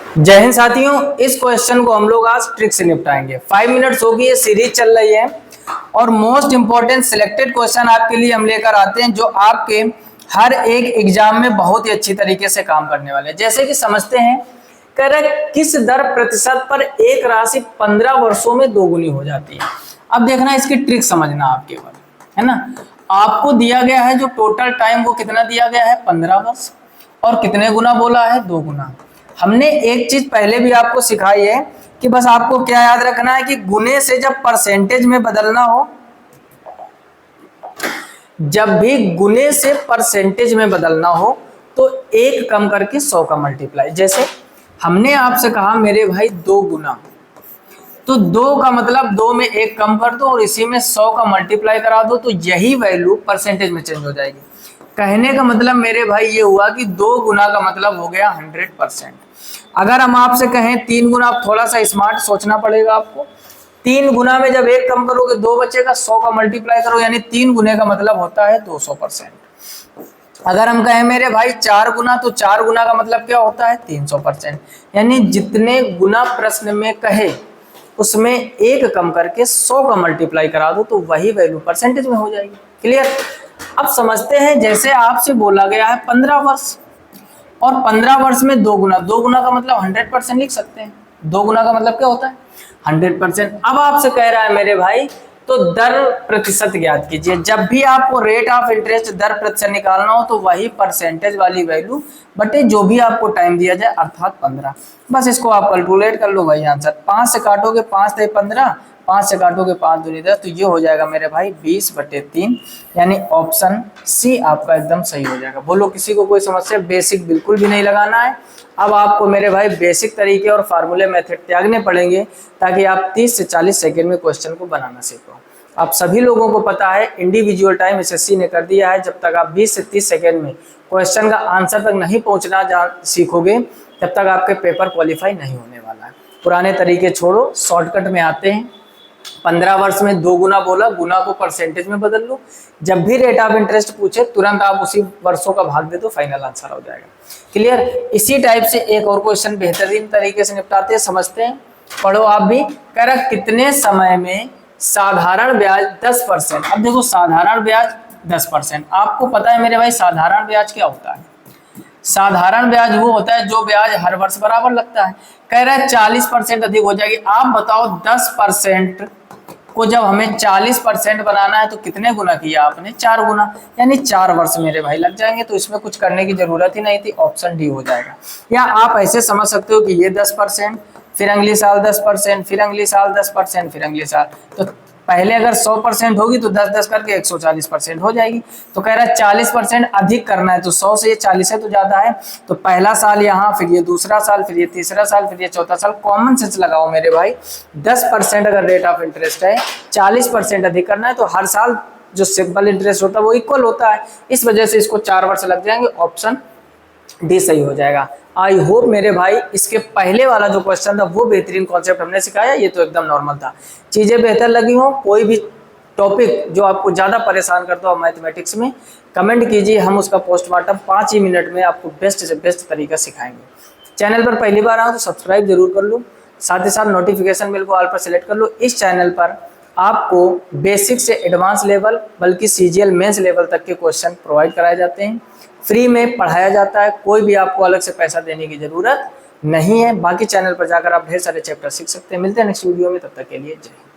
जय हिंद साथियों, इस क्वेश्चन को हम लोग आज ट्रिक से निपटाएंगे। 5 मिनट्स होगी, ये सीरीज चल रही है और मोस्ट इंपॉर्टेंट सिलेक्टेड क्वेश्चन आपके लिए हम लेकर आते हैं जो आपके हर एक एग्जाम में बहुत ही अच्छी तरीके से काम करने वाले हैं। जैसे कि समझते हैं, कह रहे किस दर प्रतिशत पर एक राशि 15 वर्षों में दोगुनी हो जाती है। अब देखना, इसकी ट्रिक समझना आप केवल, है ना। आपको दिया गया है जो टोटल टाइम वो कितना दिया गया है 15 वर्ष, और कितने गुना बोला है 2 गुना। हमने एक चीज पहले भी आपको सिखाई है कि बस आपको क्या याद रखना है कि गुने से जब परसेंटेज में बदलना हो, जब भी गुने से परसेंटेज में बदलना हो तो एक कम करके 100 का मल्टीप्लाई। जैसे हमने आपसे कहा मेरे भाई 2 गुना, तो 2 का मतलब 2 में 1 कम कर दो और इसी में 100 का मल्टीप्लाई करा दो, तो यही वैल्यू परसेंटेज में चेंज हो जाएगी। कहने का मतलब मेरे भाई ये हुआ कि 2 गुना का मतलब हो गया 100%। अगर हम आपसे कहें 3 गुना, आप थोड़ा सा स्मार्ट सोचना पड़ेगा आपको। 3 गुना में जब 1 कम करोगे 2 बचेगा, 100 का मल्टीप्लाई करो, यानी 3 गुने का मतलब होता है 200%। अगर हम कहें मेरे भाई 4 गुना, तो 4 गुना का मतलब क्या होता है 300%। यानी जितने गुना प्रश्न में कहे उसमें 1 कम करके 100 का मल्टीप्लाई करा दो, तो वही वैल्यू परसेंटेज में हो जाएगी। क्लियर। अब समझते हैं, जैसे आपसे बोला गया है 15 वर्ष, और 15 वर्ष में 2 गुना, 2 गुना का मतलब 100% लिख सकते हैं। 2 गुना का मतलब क्या होता है 100%। अब आपसे कह रहा है मेरे भाई तो दर प्रतिशत ज्ञात कीजिए। जब भी आपको रेट ऑफ इंटरेस्ट दर प्रतिशत निकालना हो तो वही परसेंटेज वाली वैल्यू बटे जो भी आपको टाइम दिया जाए, अर्थात 15। बस इसको आप कैलकुलेट कर लो, वही आंसर। 5 से काटोगे 5 से 15, 5 से काटोगे 5 दूनी 10, तो ये हो जाएगा मेरे भाई 20/3, यानी ऑप्शन सी आपका एकदम सही हो जाएगा। बोलो किसी को कोई समस्या? बेसिक बिल्कुल भी नहीं लगाना है। अब आपको मेरे भाई बेसिक तरीके और फार्मूले मेथड त्यागने पड़ेंगे ताकि आप 30 से 40 सेकेंड में क्वेश्चन को बनाना सीखो। आप सभी लोगों को पता है इंडिविजुअल टाइम एसएससी ने कर दिया है। जब तक आप 20 से 30 सेकेंड में क्वेश्चन का आंसर तक नहीं पहुंचना सीखोगे, तब तक आपके पेपर क्वालिफाई नहीं होने वाला है। पुराने तरीके छोड़ो, शॉर्टकट में आते हैं। 15 वर्ष में 2 गुना बोला, गुना को परसेंटेज में बदल लो। जब भी रेट ऑफ इंटरेस्ट पूछे तुरंत आप उसी वर्षों का भाग दे दो, फाइनल आंसर हो जाएगा। क्लियर। इसी टाइप से एक और क्वेश्चन बेहतरीन तरीके से निपटाते हैं, समझते हैं। पढ़ो आप भी। कह रहा कितने समय में साधारण ब्याज 10%। अब देखो, साधारण ब्याज 10%। आपको पता है मेरे भाई साधारण ब्याज क्या होता है? साधारण ब्याज वो होता है जो ब्याज हर वर्ष बराबर लगता है। कह रहा है 40% अधिक हो जाएगी। आप बताओ 10% को जब हमें 40% बनाना है तो कितने गुना किया आपने? 4 गुना, यानी 4 वर्ष मेरे भाई लग जाएंगे। तो इसमें कुछ करने की जरूरत ही नहीं थी, ऑप्शन डी हो जाएगा। या आप ऐसे समझ सकते हो कि ये 10%, फिर अगले साल 10%, फिर अगले साल 10%, फिर अगले साल। तो पहले अगर 100% होगी तो 10-10 करके 140% हो जाएगी। तो कह रहा है 40% अधिक करना है, तो 100 से ये 40 है तो ज्यादा है। तो पहला साल यहाँ, फिर ये दूसरा साल, फिर ये तीसरा साल, फिर ये चौथा साल। कॉमन सेंस लगाओ मेरे भाई। 10% अगर रेट ऑफ इंटरेस्ट है, 40% अधिक करना है, तो हर साल जो सिंपल इंटरेस्ट होता है वो इक्वल होता है। इस वजह से इसको 4 वर्ष लग जाएंगे। ऑप्शन डी सही हो जाएगा। आई होप मेरे भाई इसके पहले वाला जो क्वेश्चन था वो बेहतरीन कॉन्सेप्ट हमने सिखाया, ये तो एकदम नॉर्मल था। चीजें बेहतर लगी हो, कोई भी टॉपिक जो आपको ज्यादा परेशान करता हो मैथमेटिक्स में, कमेंट कीजिए, हम उसका पोस्टमार्टम 5 ही मिनट में आपको बेस्ट से बेस्ट तरीका सिखाएंगे। चैनल पर पहली बार आओ तो सब्सक्राइब जरूर कर लो, साथ ही साथ नोटिफिकेशन बेल को ऑल पर सेलेक्ट कर लो। इस चैनल पर आपको बेसिक से एडवांस लेवल, बल्कि सीजीएल मेंस लेवल तक के क्वेश्चन प्रोवाइड कराए जाते हैं। फ्री में पढ़ाया जाता है, कोई भी आपको अलग से पैसा देने की जरूरत नहीं है। बाकी चैनल पर जाकर आप ढेर सारे चैप्टर सीख सकते हैं। मिलते हैं नेक्स्ट वीडियो में, तब तक के लिए जय हिंद।